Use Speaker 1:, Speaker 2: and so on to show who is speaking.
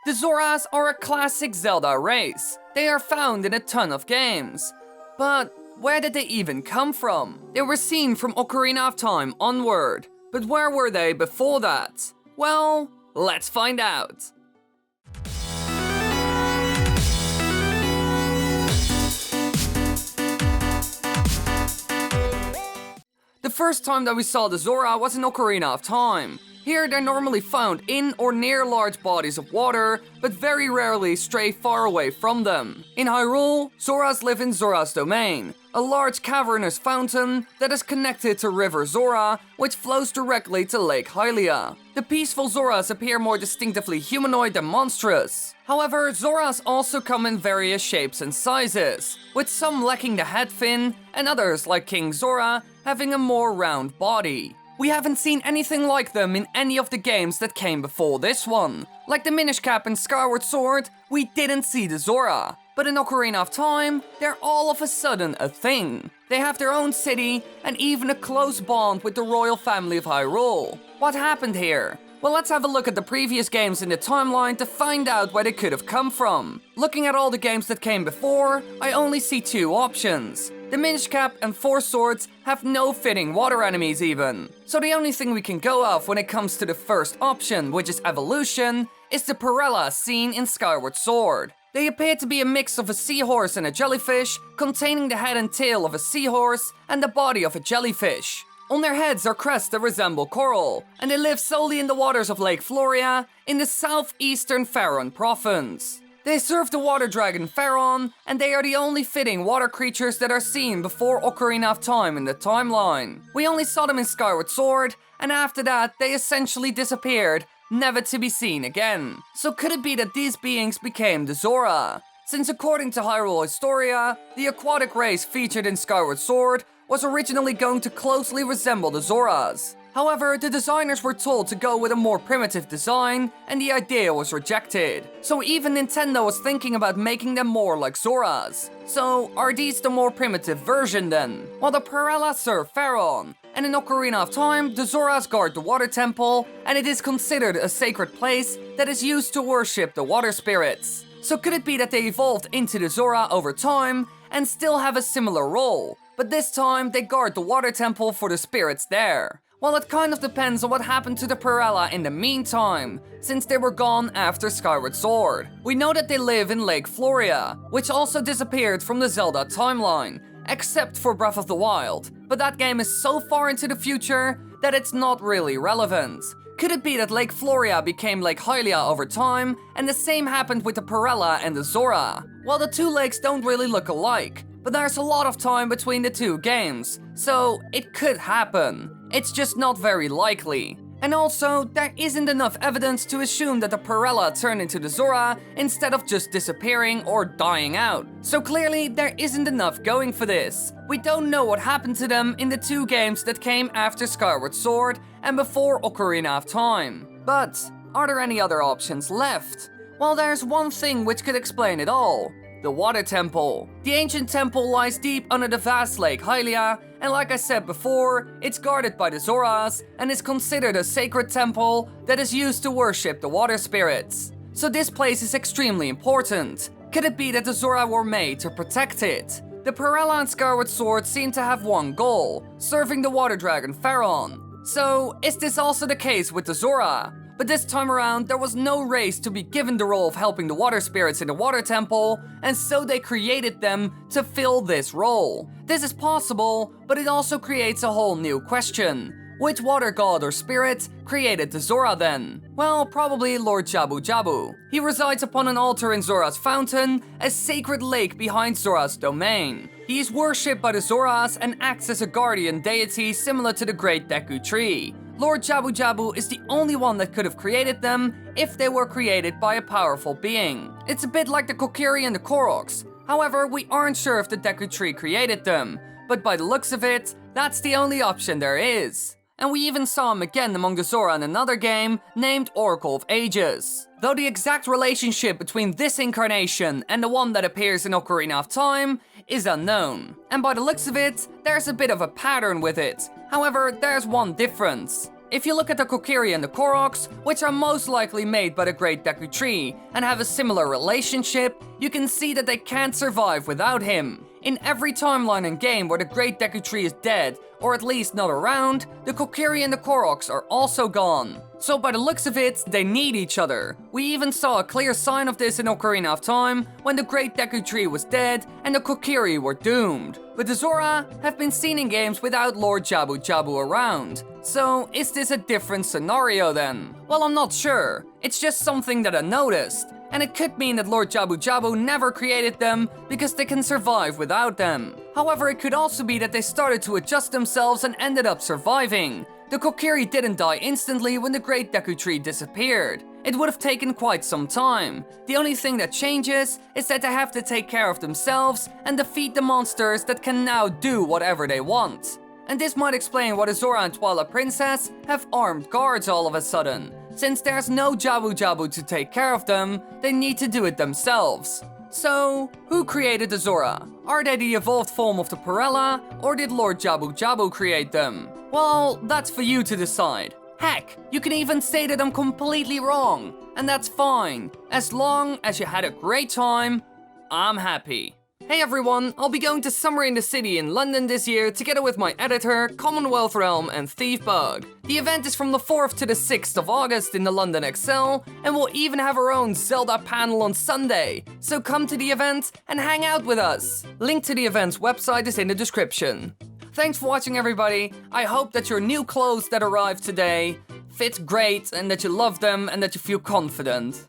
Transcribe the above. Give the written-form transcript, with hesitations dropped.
Speaker 1: The Zoras are a classic Zelda race. They are found in a ton of games. But where did they even come from? They were seen from Ocarina of Time onward. But where were they before that? Well, let's find out. The first time that we saw the Zora was in Ocarina of Time. Here they're normally found in or near large bodies of water, but very rarely stray far away from them. In Hyrule, Zoras live in Zora's domain, a large cavernous fountain that is connected to River Zora, which flows directly to Lake Hylia. The peaceful Zoras appear more distinctively humanoid than monstrous. However, Zoras also come in various shapes and sizes, with some lacking the head fin, and others, like King Zora, having a more round body. We haven't seen anything like them in any of the games that came before this one. Like the Minish Cap in Skyward Sword, we didn't see the Zora. But in Ocarina of Time, they're all of a sudden a thing. They have their own city, and even a close bond with the royal family of Hyrule. What happened here? Well, let's have a look at the previous games in the timeline to find out where they could have come from. Looking at all the games that came before, I only see two options. The Minish Cap and Four Swords have no fitting water enemies even. So the only thing we can go off when it comes to the first option, which is evolution, is the Perella seen in Skyward Sword. They appear to be a mix of a seahorse and a jellyfish, containing the head and tail of a seahorse and the body of a jellyfish. On their heads are crests that resemble coral, and they live solely in the waters of Lake Floria in the southeastern Faron province. They serve the water dragon Faron, and they are the only fitting water creatures that are seen before Ocarina of Time in the timeline. We only saw them in Skyward Sword, and after that they essentially disappeared, never to be seen again. So could it be that these beings became the Zora? Since according to Hyrule Historia, the aquatic race featured in Skyward Sword was originally going to closely resemble the Zoras. However, the designers were told to go with a more primitive design, and the idea was rejected. So even Nintendo was thinking about making them more like Zoras. So are these the more primitive version then? Well, the Perella serve Faron, and in Ocarina of Time, the Zoras guard the water temple, and it is considered a sacred place that is used to worship the water spirits. So could it be that they evolved into the Zora over time, and still have a similar role? But this time, they guard the water temple for the spirits there. Well, it kind of depends on what happened to the Perella in the meantime, since they were gone after Skyward Sword. We know that they live in Lake Floria, which also disappeared from the Zelda timeline, except for Breath of the Wild, but that game is so far into the future that it's not really relevant. Could it be that Lake Floria became Lake Hylia over time, and the same happened with the Perella and the Zora? Well, the two lakes don't really look alike, but there's a lot of time between the two games, so it could happen. It's just not very likely. And also, there isn't enough evidence to assume that the Perella turned into the Zora instead of just disappearing or dying out. So clearly, there isn't enough going for this. We don't know what happened to them in the two games that came after Skyward Sword and before Ocarina of Time. But are there any other options left? Well, there's one thing which could explain it all. The Water Temple. The ancient temple lies deep under the vast Lake Hylia, and like I said before, it's guarded by the Zoras and is considered a sacred temple that is used to worship the water spirits. So this place is extremely important. Could it be that the Zora were made to protect it? The Perella and Skyward Sword seem to have one goal, serving the water dragon Faron. So is this also the case with the Zora? But this time around, there was no race to be given the role of helping the water spirits in the water temple, and so they created them to fill this role. This is possible, but it also creates a whole new question. Which water god or spirit created the Zora then? Well, probably Lord Jabu-Jabu. He resides upon an altar in Zora's fountain, a sacred lake behind Zora's domain. He is worshipped by the Zoras and acts as a guardian deity similar to the Great Deku Tree. Lord Jabu-Jabu is the only one that could have created them if they were created by a powerful being. It's a bit like the Kokiri and the Koroks. However, we aren't sure if the Deku Tree created them, but by the looks of it, that's the only option there is. And we even saw him again among the Zora in another game named Oracle of Ages. Though the exact relationship between this incarnation and the one that appears in Ocarina of Time is unknown. And by the looks of it, there's a bit of a pattern with it. However, there's one difference. If you look at the Kokiri and the Koroks, which are most likely made by the Great Deku Tree and have a similar relationship, you can see that they can't survive without him. In every timeline and game where the Great Deku Tree is dead, or at least not around, the Kokiri and the Koroks are also gone. So by the looks of it, they need each other. We even saw a clear sign of this in Ocarina of Time, when the Great Deku Tree was dead and the Kokiri were doomed. But the Zora have been seen in games without Lord Jabu-Jabu around. So is this a different scenario then? Well, I'm not sure. It's just something that I noticed. And it could mean that Lord Jabu-Jabu never created them because they can survive without them. However, it could also be that they started to adjust themselves and ended up surviving. The Kokiri didn't die instantly when the Great Deku Tree disappeared. It would have taken quite some time. The only thing that changes is that they have to take care of themselves and defeat the monsters that can now do whatever they want. And this might explain why the Zora and Twilight Princess have armed guards all of a sudden. Since there's no Jabu-Jabu to take care of them, they need to do it themselves. So, who created the Zora? Are they the evolved form of the Perella, or did Lord Jabu-Jabu create them? Well, that's for you to decide. Heck, you can even say that I'm completely wrong, and that's fine. As long as you had a great time, I'm happy. Hey everyone, I'll be going to Summer in the City in London this year together with my editor, Commonwealth Realm and Thief Bug. The event is from the 4th to the 6th of August in the London Excel, and we'll even have our own Zelda panel on Sunday. So come to the event and hang out with us. Link to the event's website is in the description. Thanks for watching everybody. I hope that your new clothes that arrived today fit great and that you love them and that you feel confident.